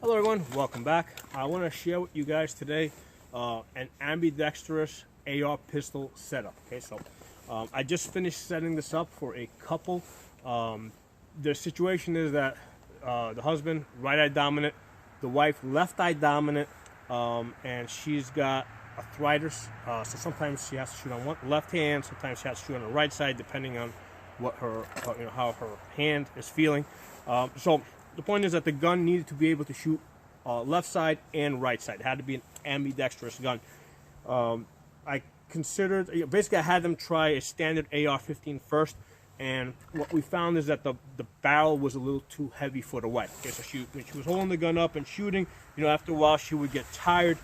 Hello everyone, welcome back. I want to share with you guys today an ambidextrous AR pistol setup. Okay, so I just finished setting this up for a couple. The situation is that the husband, right eye dominant, the wife, left eye dominant, and she's got arthritis. So sometimes she has to shoot on one left hand, sometimes she has to shoot on the right side, depending on what how her hand is feeling. So the point is that the gun needed to be able to shoot left side and right side. It had to be an ambidextrous gun. I considered, basically I had them try a standard AR-15 first, and what we found is that the barrel was a little too heavy for the wife. Okay, so when she was holding the gun up and shooting, after a while she would get tired.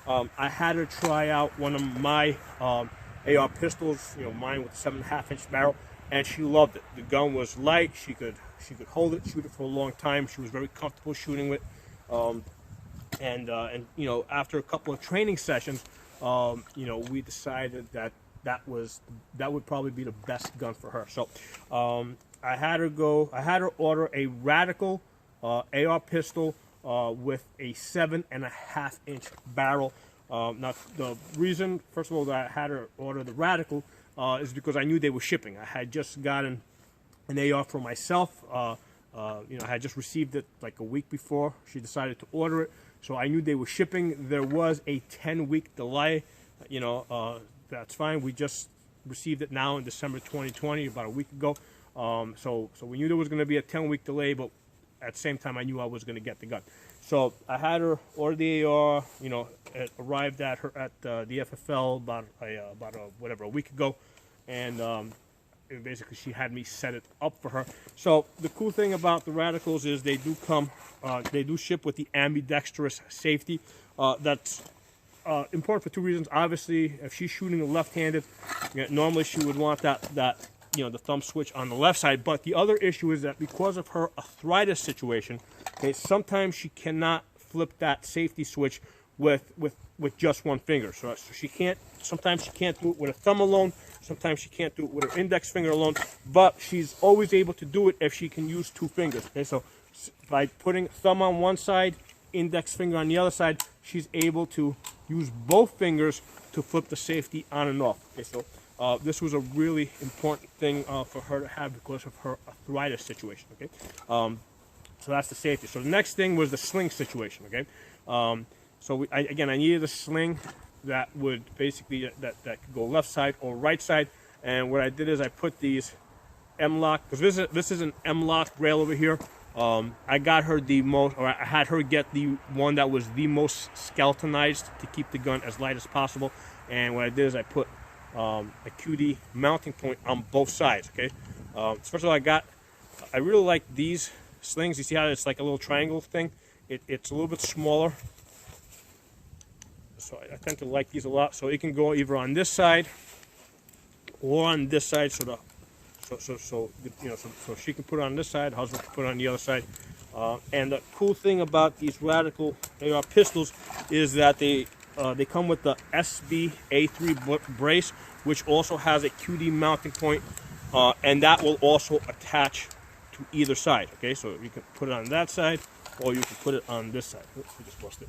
I had her try out one of my AR pistols, mine with a 7.5-inch barrel, and she loved it. The gun was light. She could hold it, shoot it for a long time. She was very comfortable shooting with. And after a couple of training sessions, we decided that would probably be the best gun for her. So I had her order a Radical AR pistol with a 7.5-inch barrel. Now the reason, first of all, that I had her order the Radical is because I knew they were shipping. I had just gotten an AR for myself. I had just received it like a week before she decided to order it, so I knew they were shipping. There was a 10-week delay. That's fine. We just received it now in December 2020, about a week ago. So we knew there was going to be a 10-week delay, but at the same time, I knew I was going to get the gun. So I had her order the AR. It arrived at the FFL about a week ago, and basically she had me set it up for her. So the cool thing about the Radicals is they do ship with the ambidextrous safety. That's important for two reasons. Obviously, if she's shooting left-handed, normally she would want that the thumb switch on the left side. But the other issue is that because of her arthritis situation, okay, sometimes she cannot flip that safety switch with just one finger. So she can't. Sometimes she can't do it with a thumb alone. Sometimes she can't do it with her index finger alone. But she's always able to do it if she can use two fingers. Okay, so by putting thumb on one side, index finger on the other side, she's able to use both fingers to flip the safety on and off. Okay, so this was a really important thing for her to have because of her arthritis situation. Okay, so that's the safety. So the next thing was the sling situation. Okay, so I needed a sling that would basically that could go left side or right side. And what I did is I put these M-lock, because this is an M-lock rail over here. I got her I had her get the one that was the most skeletonized to keep the gun as light as possible. And what I did is I put a QD mounting point on both sides. Okay. First of all, I really like these slings. You see how it's like a little triangle thing? It's a little bit smaller. So I tend to like these a lot. So it can go either on this side or on this side. So she can put it on this side, the husband can put it on the other side. And the cool thing about these Radical AR pistols is that they come with the SB A3 brace, which also has a QD mounting point, and that will also attach to either side. Okay, so you can put it on that side, or you can put it on this side. Oops, we just lost it.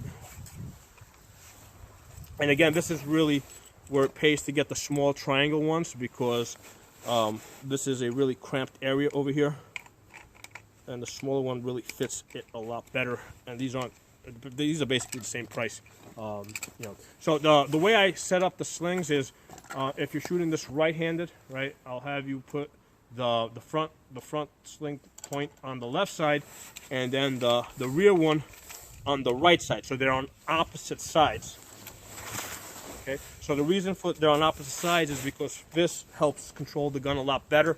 And again, this is really where it pays to get the small triangle ones, because this is a really cramped area over here, and the smaller one really fits it a lot better. And these are basically the same price. So the way I set up the slings is, if you're shooting this right-handed, right, I'll have you put the front sling point on the left side, and then the rear one on the right side. So they're on opposite sides. Okay, so the reason they're on opposite sides is because this helps control the gun a lot better.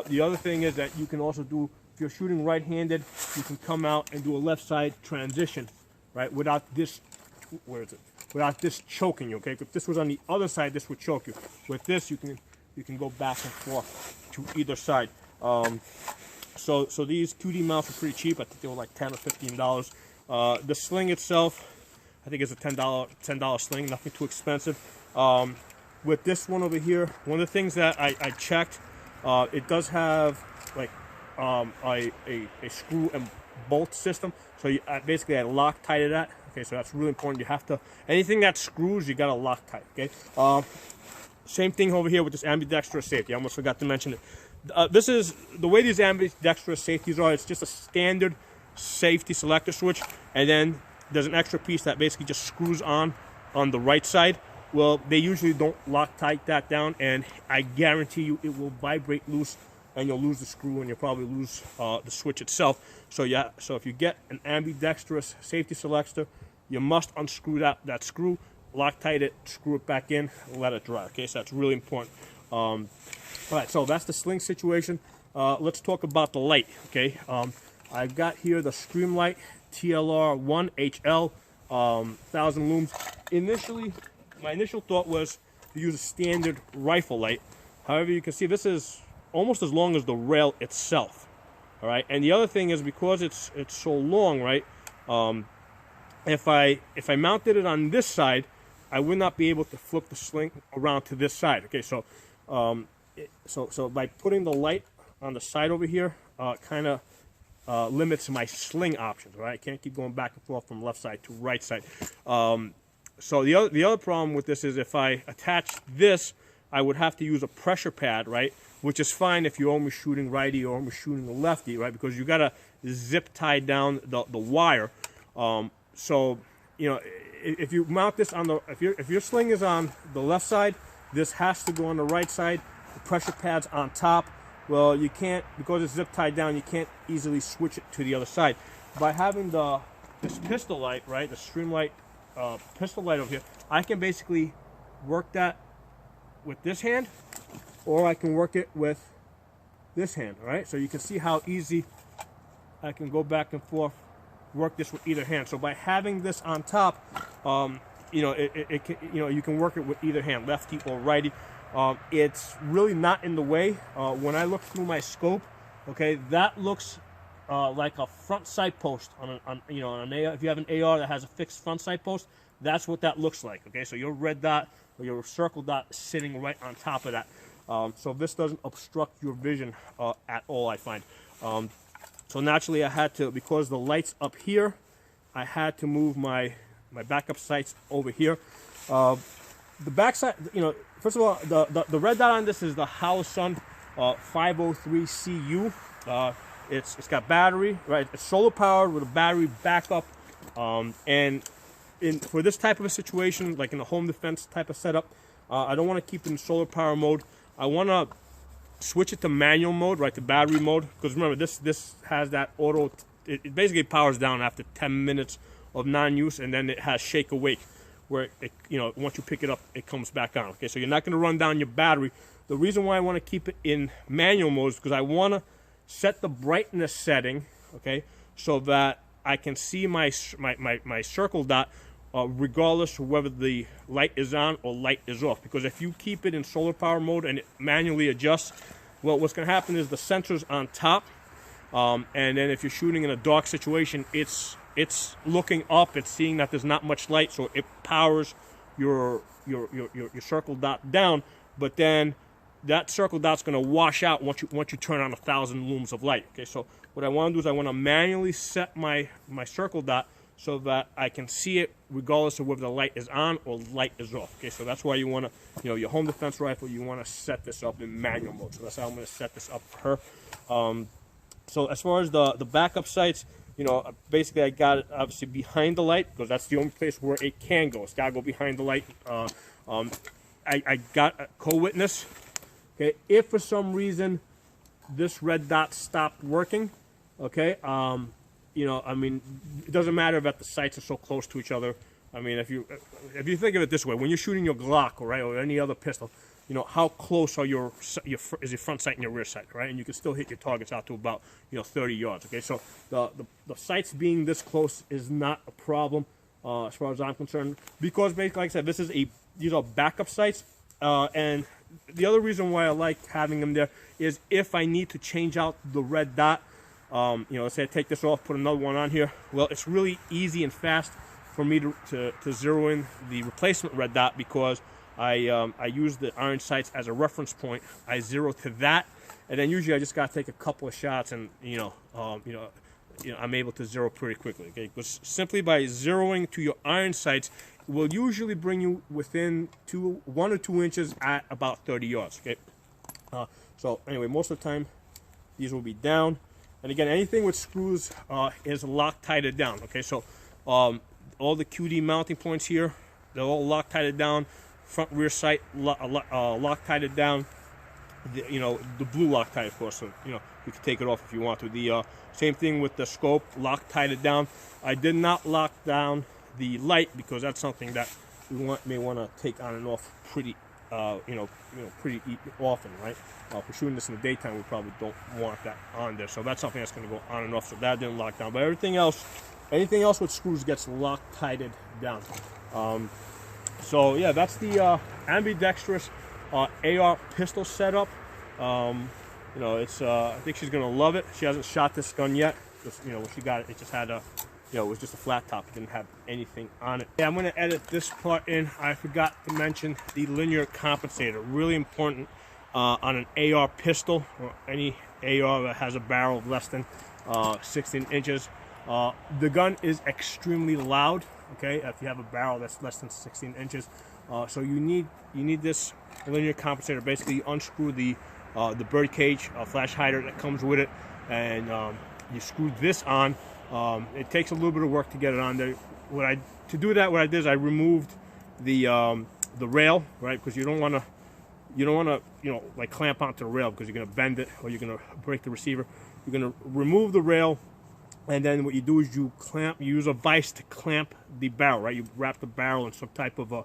The other thing is that you can also do, if you're shooting right-handed, you can come out and do a left side transition, right, without this, without this choking you. Okay, if this was on the other side, this would choke you. With this, you can go back and forth to either side. So these 2D mounts are pretty cheap. I think they were like $10 or $15. The sling itself, I think it's a $10 sling, nothing too expensive. With this one over here, one of the things that I checked, it does have like a screw and bolt system. So you, basically I Loctited that. Okay, so that's really important. You have to, anything that screws, you gotta Loctite. Okay. Same thing over here with this ambidextrous safety. I almost forgot to mention it. This is the way these ambidextrous safeties are. It's just a standard safety selector switch, and then there's an extra piece that basically just screws on the right side. Well, they usually don't Loctite that down, and I guarantee you it will vibrate loose, and you'll lose the screw, and you'll probably lose the switch itself. So yeah, so if you get an ambidextrous safety selector, you must unscrew that screw, Loctite it, screw it back in, and let it dry. Okay, so that's really important. All right, so that's the sling situation. Let's talk about the light. Okay, I've got here the Streamlight TLR1 HL 1000 looms. Initially, my initial thought was to use a standard rifle light. However, you can see this is almost as long as the rail itself. All right, and the other thing is because it's so long, right? If I mounted it on this side, I would not be able to flip the sling around to this side. Okay, so so by putting the light on the side over here, kind of limits my sling options. Right, I can't keep going back and forth from left side to right side. So the other problem with this is if I attach this, I would have to use a pressure pad, right? Which is fine if you're only shooting righty or only shooting the lefty, right? Because you gotta zip tie down the wire. So you know, if you mount this on the, if your sling is on the left side, this has to go on the right side. The pressure pad's on top. Well, you can't, because it's zip tied down, you can't easily switch it to the other side. By having this pistol light, right, the Streamlight pistol light over here, I can basically work that with this hand, or I can work it with this hand. All right, so you can see how easy I can go back and forth, work this with either hand. So by having this on top, you know, it can, you know, you can work it with either hand, lefty or righty. It's really not in the way. When I look through my scope, okay, that looks like a front sight post on you know, on an AR. If you have an AR that has a fixed front sight post, that's what that looks like. Okay, so your red dot or your circle dot sitting right on top of that. So this doesn't obstruct your vision at all, I find. So naturally, I had to, because the light's up here, I had to move my backup sights over here. The back side, you know, first of all, the red dot on this is the Holosun 503CU. It's got battery, right? It's solar powered with a battery backup, and for this type of a situation, like in a home defense type of setup, I don't want to keep it in solar power mode. I want to switch it to manual mode, right, to battery mode, because remember this has that auto. It basically powers down after 10 minutes of non-use, and then it has shake awake, where it, you know, once you pick it up, it comes back on. Okay, so you're not going to run down your battery. The reason why I want to keep it in manual mode is because I want to set the brightness setting, okay, so that I can see my circle dot regardless of whether the light is on or light is off. Because if you keep it in solar power mode and it manually adjusts, well, what's going to happen is the sensor's on top, and then if you're shooting in a dark situation, it's looking up, it's seeing that there's not much light, so it powers your circle dot down. But then that circle dot's going to wash out once you turn on 1,000 looms of light. Okay, so what I want to do is I want to manually set my circle dot so that I can see it regardless of whether the light is on or light is off. Okay, so that's why you want to, you know, your home defense rifle, you want to set this up in manual mode. So that's how I'm going to set this up for her. So as far as the backup sights, you know, basically I got it obviously behind the light, because that's the only place where it can go. It's got to go behind the light. I got a co-witness. Okay, if for some reason this red dot stopped working, okay, you know, I mean, it doesn't matter if the sights are so close to each other. I mean, if you think of it this way, when you're shooting your Glock, right, or any other pistol, you know, how close are is your front sight and your rear sight, right? And you can still hit your targets out to about, you know, 30 yards. Okay, so the sights being this close is not a problem as far as I'm concerned, because basically, like I said, these are backup sights, and the other reason why I like having them there is if I need to change out the red dot. You know, let's say I take this off, put another one on here. Well, it's really easy and fast for me to zero in the replacement red dot, because I use the iron sights as a reference point. I zero to that, and then usually I just gotta take a couple of shots, and you know, I'm able to zero pretty quickly. Okay, because simply by zeroing to your iron sights will usually bring you within 1 or 2 inches at about 30 yards. Okay, so anyway, most of the time these will be down, and again, anything with screws is Loctited down. Okay, so all the QD mounting points here, they're all Loctited down. Front rear sight Loctited down. The blue Loctite, of course, so you can take it off if you want to. The same thing with the scope, Loctited down. I did not lock down the light because that's something that we may want to take on and off pretty pretty often, right? If we're shooting this in the daytime, we probably don't want that on there, so that's something that's going to go on and off. So that didn't lock down, but anything else with screws gets Loctited down. So yeah, that's the ambidextrous AR pistol setup. It's I think she's gonna love it. She hasn't shot this gun yet. When she got it, it just had it was just a flat top. It didn't have anything on it. Yeah, I'm gonna edit this part in. I forgot to mention the linear compensator. Really important on an AR pistol or any AR that has a barrel of less than 16 inches. The gun is extremely loud. Okay, if you have a barrel that's less than 16 inches, so you need this linear compensator. Basically, you unscrew the bird cage flash hider that comes with it, and you screw this on. It takes a little bit of work to get it on there. What I did is I removed the rail, right? Because you don't want to like clamp onto the rail because you're gonna bend it or you're gonna break the receiver. You're gonna remove the rail. And then what you do is you use a vise to clamp the barrel, right? You wrap the barrel in some type of a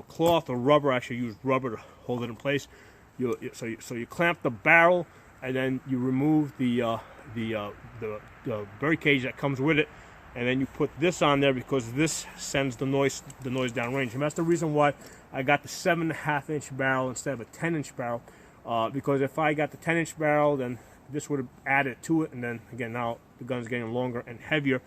cloth or rubber. Actually, use rubber to hold it in place. So you clamp the barrel, and then you remove the bird cage that comes with it, and then you put this on there because this sends the noise downrange. And that's the reason why I got the 7.5-inch barrel instead of a 10-inch barrel, because if I got the 10-inch barrel, then this would have added to it, and then again now the gun's getting longer and heavier.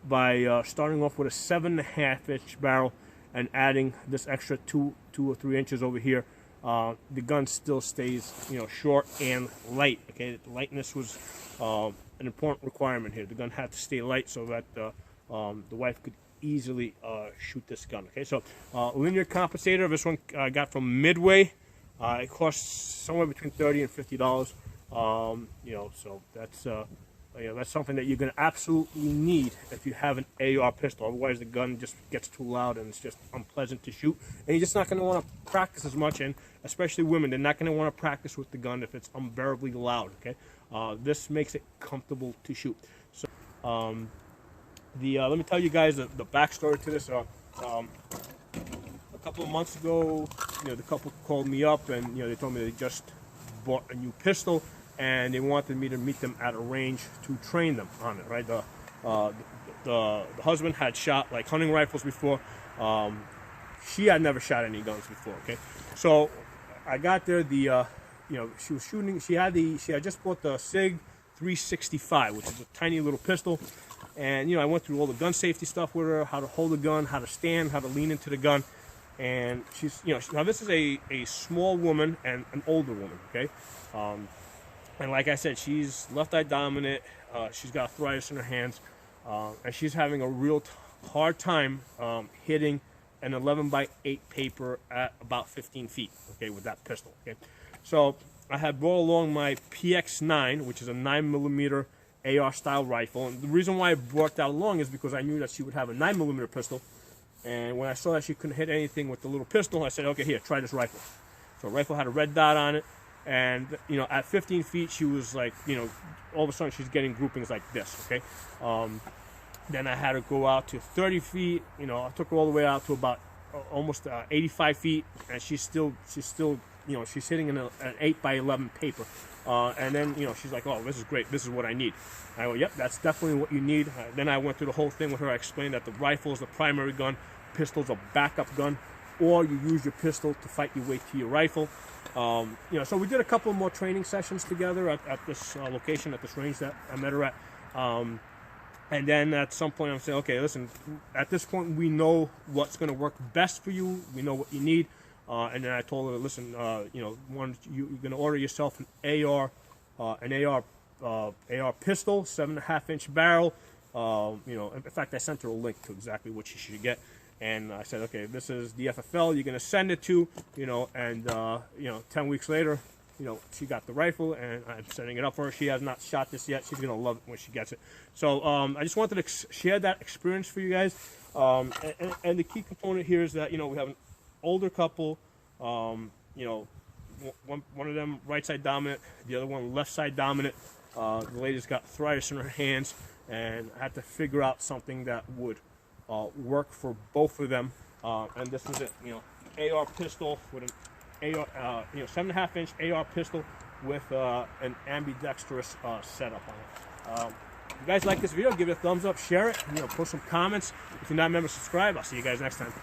By starting off with a 7.5-inch barrel and adding this extra 2 or 3 inches over here, the gun still stays short and light. Okay, the lightness was an important requirement here. The gun had to stay light so that the wife could easily shoot this gun. Okay, so linear compensator. This one I got from Midway. It costs somewhere between $30 and $50. So that's something that you're going to absolutely need if you have an AR pistol. Otherwise, the gun just gets too loud and it's just unpleasant to shoot. And you're just not going to want to practice as much. And especially women, they're not going to want to practice with the gun if it's unbearably loud. Okay, this makes it comfortable to shoot. So, let me tell you guys the backstory to this. A couple of months ago, the couple called me up and they told me they just bought a new pistol, and they wanted me to meet them at a range to train them on it, right? The husband had shot like hunting rifles before. She had never shot any guns before, okay? So I got there, she was shooting, she had just bought the SIG 365, which is a tiny little pistol. And, I went through all the gun safety stuff with her, how to hold the gun, how to stand, how to lean into the gun. And she's, now this is a small woman and an older woman, okay? And like I said, she's left eye dominant. She's got arthritis in her hands, and she's having a real hard time hitting an 11x8 paper at about 15 feet, okay, with that pistol, okay? So I had brought along my PX9, which is a 9mm AR style rifle, and the reason why I brought that along is because I knew that she would have a 9mm pistol, and when I saw that she couldn't hit anything with the little pistol, I said, okay, here, try this rifle. So the rifle had a red dot on it, and at 15 feet, she was like, all of a sudden she's getting groupings like this, okay? Then I had her go out to 30 feet. I took her all the way out to about almost 85 feet, and she's still, she's hitting an 8x11 paper. And then, she's like, oh, this is great. This is what I need. I go, yep, that's definitely what you need. Then I went through the whole thing with her. I explained that the rifle is the primary gun, pistol's a backup gun, or you use your pistol to fight your way to your rifle. So we did a couple more training sessions together at this location, at this range that I met her at. And then at some point I'm saying, okay, listen, at this point we know what's going to work best for you. We know what you need. And then I told her, listen, you're going to order yourself an AR AR pistol, 7.5-inch barrel. You know, in fact, I sent her a link to exactly what she should get. And I said, okay, this is the FFL you're going to send it to, you know, and, you know, 10 weeks later, you know, she got the rifle, and I'm setting it up for her. She has not shot this yet. She's going to love it when she gets it. So I just wanted to share that experience for you guys. And the key component here is that, you know, we have an older couple, you know, one of them right side dominant, the other one left side dominant. The lady's got arthritis in her hands, and I had to figure out something that would work for both of them. And this was it, you know, AR pistol with an AR, you know, 7.5-inch AR pistol with an ambidextrous setup on it. If you guys like this video, give it a thumbs up, share it, you know, put some comments. If you're not a member, subscribe. I'll see you guys next time.